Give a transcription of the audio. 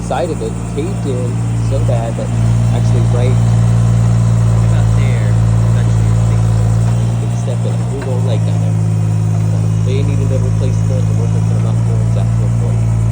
side of it caved in so bad that actually right about there is actually a big hole. You can step in a big old lake down there. They needed a replacement. The workers put them out here in Jacksonville FL.